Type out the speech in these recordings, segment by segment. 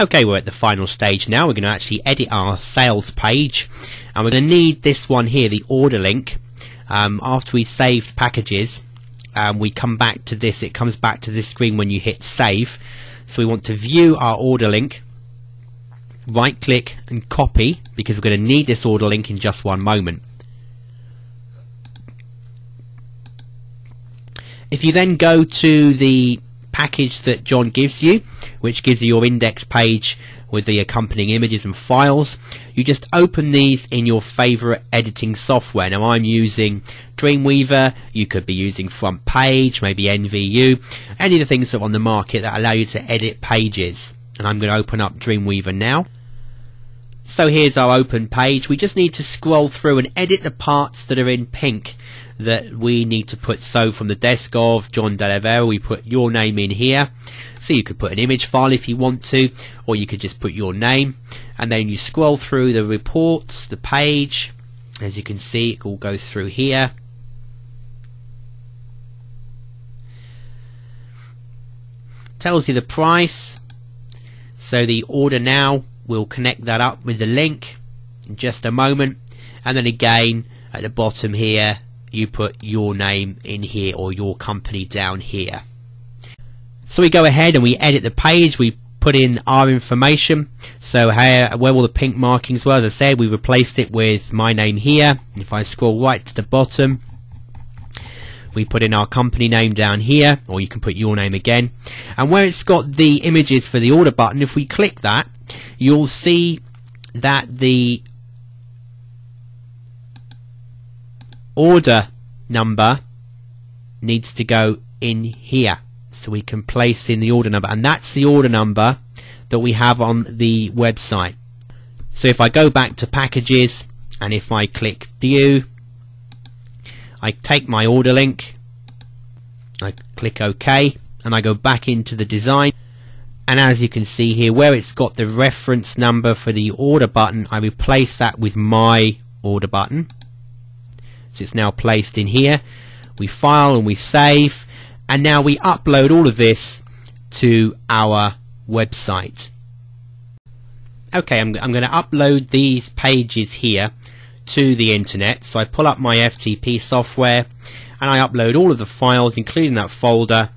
Okay, we're at the final stage now. We're going to actually edit our sales page, and we're going to need this one here, the order link. After we saved packages, we come back to this. It comes back to this screen when you hit save. So we want to view our order link, right click and copy, because we're going to need this order link in just one moment. If you then go to the package that John gives you, which gives you your index page with the accompanying images and files, you just open these in your favorite editing software. Now I'm using Dreamweaver. You could be using Front Page, maybe NVU, any of the things that are on the market that allow you to edit pages. And I'm going to open up Dreamweaver now. So here's our open page. We just need to scroll through and edit the parts that are in pink that we need to put. So from the desk of John Delavera, we put your name in here. So you could put an image file if you want to, or you could just put your name. And then you scroll through the reports, the page. As you can see, it all goes through here. Tells you the price. So the order now, we'll connect that up with the link in just a moment. And then again, at the bottom here, you put your name in here, or your company down here. So we go ahead and we edit the page. We put in our information. So where all the pink markings were, as I said, we replaced it with my name here. If I scroll right to the bottom, we put in our company name down here, or you can put your name again. And where it's got the images for the order button, if we click that, you'll see that the order number needs to go in here, so we can place in the order number, and that's the order number that we have on the website. So if I go back to packages, and if I click view, I take my order link, I click OK, and I go back into the design. And as you can see here, where it's got the reference number for the order button, I replace that with my order button. So it's now placed in here. We file and we save, and now we upload all of this to our website. Okay, I'm going to upload these pages here to the internet. So I pull up my FTP software and I upload all of the files, including that folder,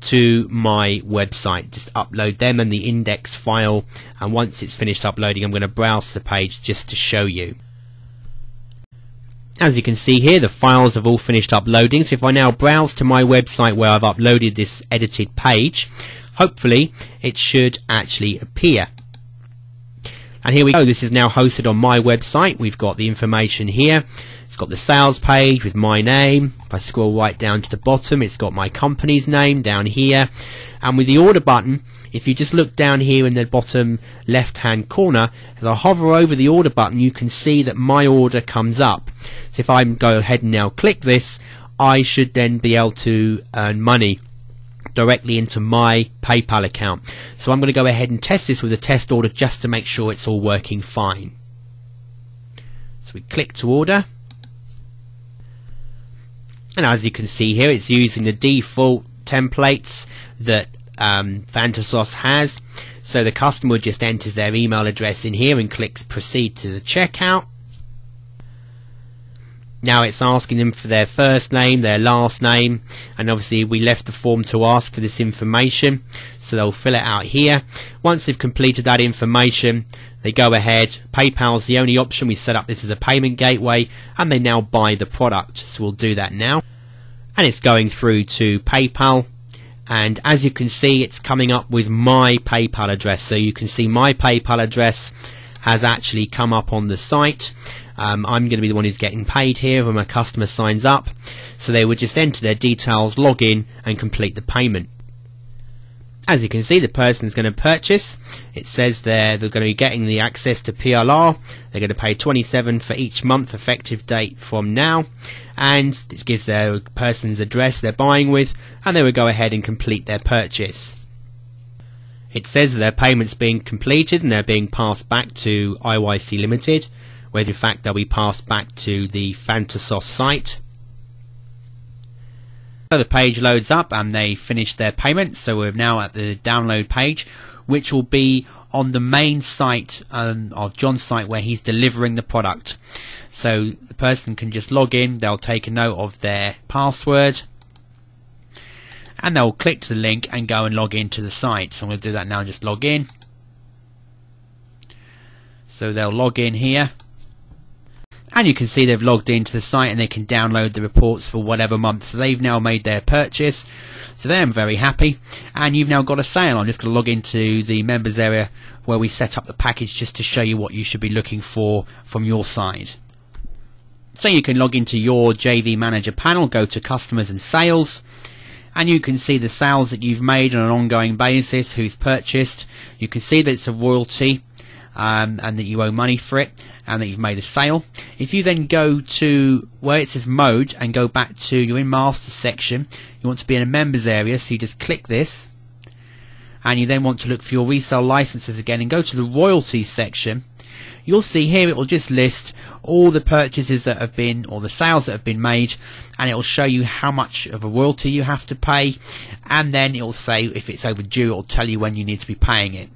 to my website. Just upload them and the index file, and once it's finished uploading, I'm going to browse the page just to show you. As you can see here, the files have all finished uploading. So if I now browse to my website where I've uploaded this edited page, hopefully it should actually appear. And here we go. This is now hosted on my website. We've got the information here. It's got the sales page with my name. If I scroll right down to the bottom, it's got my company's name down here. And with the order button, if you just look down here in the bottom left hand corner, as I hover over the order button, you can see that my order comes up. So if I go ahead and now click this, I should then be able to earn money directly into my PayPal account. So I'm going to go ahead and test this with a test order just to make sure it's all working fine. So we click to order, and as you can see here, it's using the default templates that Fantasos has. So the customer just enters their email address in here and clicks proceed to the checkout. Now it's asking them for their first name, their last name, and obviously we left the form to ask for this information, so they'll fill it out here. Once they've completed that information, they go ahead. PayPal's the only option. We set up this as a payment gateway, and they now buy the product. So we'll do that now, and it's going through to PayPal. And as you can see, it's coming up with my PayPal address. So you can see my PayPal address has actually come up on the site. I'm going to be the one who's getting paid here when my customer signs up. So they would just enter their details, log in, and complete the payment. As you can see, the person's going to purchase. It says they're going to be getting the access to PLR. They're going to pay $27 for each month, effective date from now. And it gives their person's address they're buying with, and they will go ahead and complete their purchase. It says that their payment's being completed and they're being passed back to IYC Limited, where in fact they'll be passed back to the Fantasos site. So the page loads up and they finish their payment. So we're now at the download page. which will be on the main site of John's site where he's delivering the product. So the person can just log in, they'll take a note of their password, and they'll click to the link and go and log into the site. So I'm going to do that now, just log in. So they'll log in here, and you can see they've logged into the site and they can download the reports for whatever month. So they've now made their purchase, so they're very happy, and you've now got a sale. I'm just going to log into the members area where we set up the package just to show you what you should be looking for from your side. So you can log into your JV Manager panel, go to Customers and Sales, and you can see the sales that you've made on an ongoing basis, who's purchased. You can see that it's a royalty, and that you owe money for it, and that you've made a sale. If you then go to where it says Mode and go back to, you're in Master section, you want to be in a members area, so you just click this, and you then want to look for your resale licenses again and go to the royalties section. You'll see here it will just list all the purchases that have been, or the sales that have been made, and it will show you how much of a royalty you have to pay, and then it will say if it's overdue, it will tell you when you need to be paying it.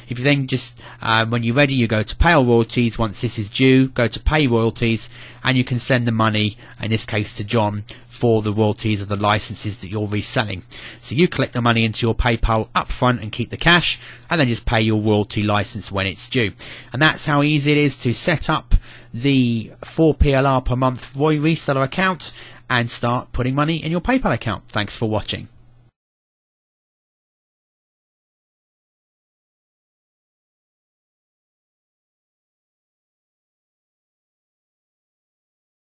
If you then just, when you're ready, you go to pay all royalties. Once this is due, go to pay royalties, and you can send the money, in this case to John, for the royalties of the licenses that you're reselling. So you collect the money into your PayPal up front and keep the cash, and then just pay your royalty license when it's due. And that's how easy it is to set up the 4 PLR per month reseller account and start putting money in your PayPal account. Thanks for watching.